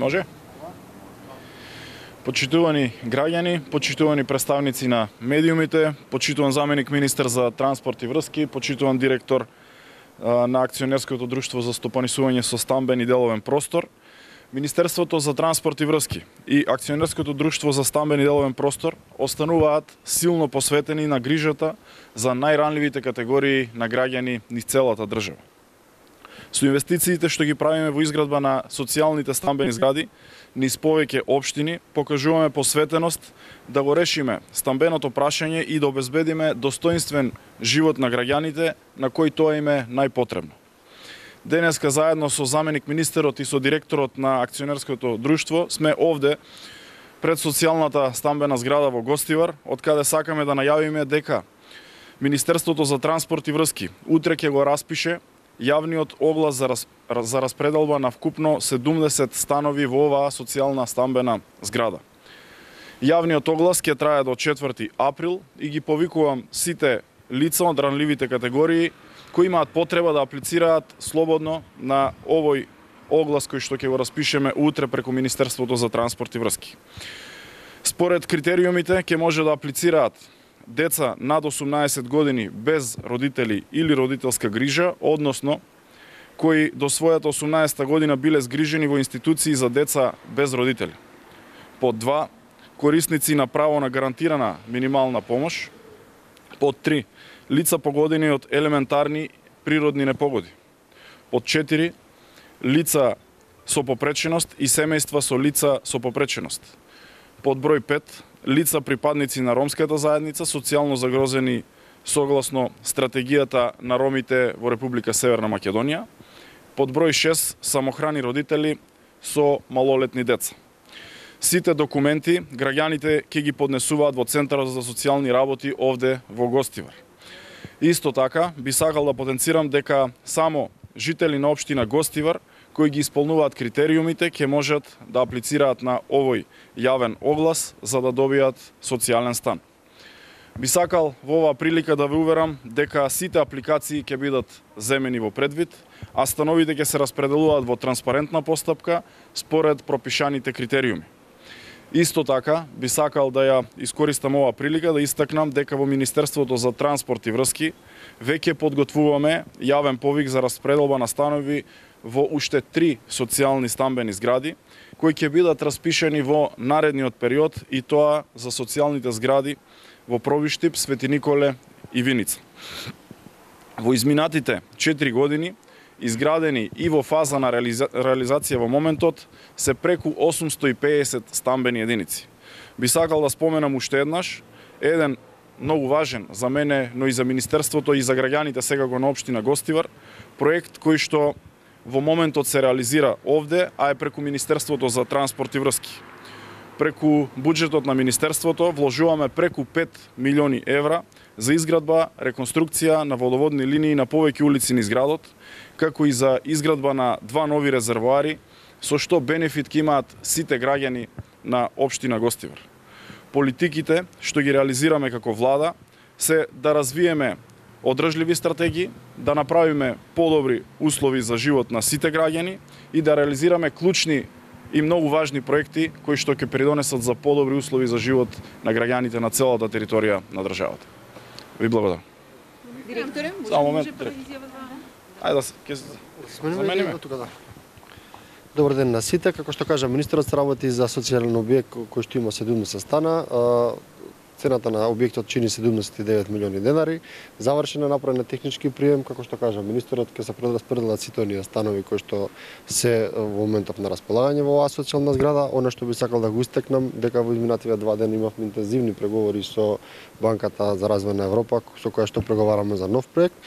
Може? Почитувани граѓани, почитувани представници на медиумите, почитуван заменик министер за транспорт и врски, почитуван директор на Акционерското друштво за стопанисување со стамбен и деловен простор, Министерството за транспорт и врски и Акционерското друштво за стамбен и деловен простор остануваат силно посветени на грижата за најранливите категории на граѓани низ целата држава. Со инвестициите што ги правиме во изградба на социјалните стамбени згради низ повеќе општини, покажуваме посветеност да го решиме стамбеното прашање и да обезбедиме достоинствен живот на граѓаните на кој тоа им е најпотребно. Денеска заедно со заменик министерот и со директорот на Акционерското друштво сме овде пред социјалната стамбена зграда во Гостивар, од каде сакаме да најавиме дека Министерството за транспорт и врски утре ќе го распише јавниот оглас за распределба на вкупно 70 станови во оваа социјална стамбена зграда. Јавниот оглас ќе трае до 4 април и ги повикувам сите лица од ранливите категории кои имаат потреба да аплицираат слободно на овој оглас кој што ќе го распишеме утре преку Министерството за транспорт и врски. Според критериумите ќе може да аплицираат деца над 18 години без родители или родителска грижа, односно кои до својата 18 година биле згрижени во институции за деца без родители. Под 2, корисници на право на гарантирана минимална помош. Под 3, лица погодени од елементарни природни непогоди. Под 4, лица со попреченост и семејства со лица со попреченост. Под број 5, лица припадници на ромската заедница, социјално загрозени согласно стратегијата на ромите во Република Северна Македонија. Под број 6, самохрани родители со малолетни деца. Сите документи граѓаните ќе ги поднесуваат во Центарот за социјални работи овде во Гостивар. Исто така, би сакал да потенцирам дека само жители на општина Гостивар кои ги исполнуваат критериумите ќе можат да аплицираат на овој јавен оглас за да добијат социјален стан. Би сакал во оваа прилика да ве уверам дека сите апликации ќе бидат земени во предвид, а становите ќе се распределуваат во транспарентна постапка според пропишаните критериуми. Исто така, би сакал да ја искористам оваа прилика да истакнам дека во Министерството за транспорт и врски веќе подготвуваме јавен повик за распределба на станови во уште 3 социјални стамбени згради, кои ќе бидат распишени во наредниот период и тоа за социјалните згради во Провиштип, Свети Николе и Виница. Во изминатите 4 години, изградени и во фаза на реализација во моментот, се преку 850 стамбени единици. Би сакал да споменам уште еднаш, еден многу важен за мене, но и за Министерството и за граѓаните секако на општина Гостивар, проект кој што во моментот се реализира овде, а е преку Министерството за транспорт и врски. Преку буџетот на Министерството вложуваме преку 5 милиони евра за изградба, реконструкција на водоводни линии на повеќе улици низ градот, како и за изградба на 2 нови резервоари, со што бенефит ќе имаат сите граѓани на општина Гостивар. Политиките што ги реализираме како влада се да развиеме одржливи стратегии, да направиме подобри услови за живот на сите граѓани и да реализираме клучни и многу важни проекти кои што ќе придонесат за подобри услови за живот на граѓаните на целата територија на државата. Ви благодарам. Директоре, само момент. Ајде да се замениме. Добар ден на сите. Како што кажа министерот се работи за социјален објект кој што има 70 стана. Цената на објектот чини 79 милиони денари. Завршена направена технички прием, како што кажа министерот, ќе се прераспределат сите оние станови кои што се во моментов на располагање во оваа социјална зграда. Она што би сакал да го истекнам дека во изминативе 2 дена имавме интензивни преговори со Банката за развој на Европа, со која што преговараме за нов проект.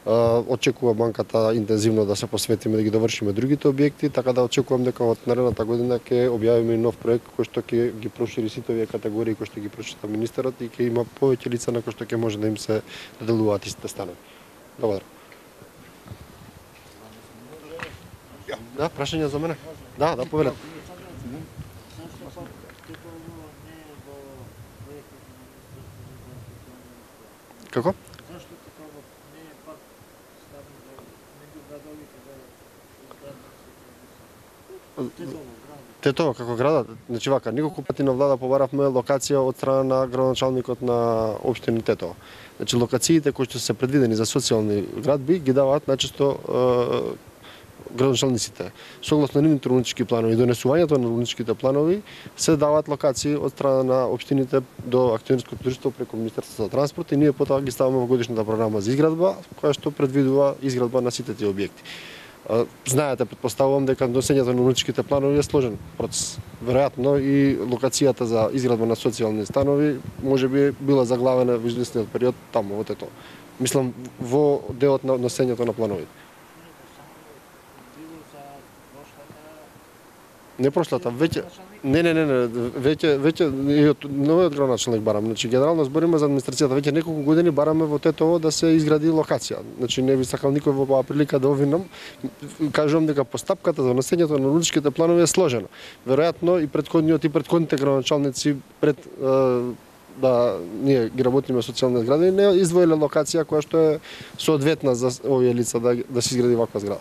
Очекува банката интензивно да се посветиме да ги довршиме другите објекти, така да очекувам дека од наредната година ќе објавиме нов проект кој што ќе ги прошири сите овие категории кои што ги прочита министерот и ќе има повеќе лица на кои што ќе може да им се доделуваат истите станови. Благодарам. Да, прашање за мене? Да, повелете. Како? Тетово како градот, значи вака, неколку пати на влада побаравме локација од страна на градоначалникот на општина Тетово. Значи локациите кои што се предвидени за социјални градби ги даваат најчесто градоначалниците. Согласно нивните урбанистички планови и донесувањето на урбанистичките планови се даваат локации од страна на општините до акционерското друштво преку Министерството за транспорт и ние потоа ги ставаме во годишната програма за изградба, која што предвидува изградба на сите тие објекти. Знаете, предпоставувам дека донесењето на урбанистичките планови е сложен процес. Веројатно и локацијата за изградба на социјални станови можеби била заглавена во известниот период таму во Тетово. Мислам во делот на донесењето на плановите. Не прошлата, веќе веќе и од новиот градоначалник барам. Значи генерално збориме за администрацијата, веќе неколку години бараме во Тетово да се изгради локација. Значи не би сакал никој во оваа прилика да обвинам. Кажувам дека постапката за донесењето на урбанистичките планови е сложена. Веројатно и предходните градоначалници пред да ние ги работиме социјални згради не издвоиле локација која што е соодветна за овие лица да се изгради ваква зграда.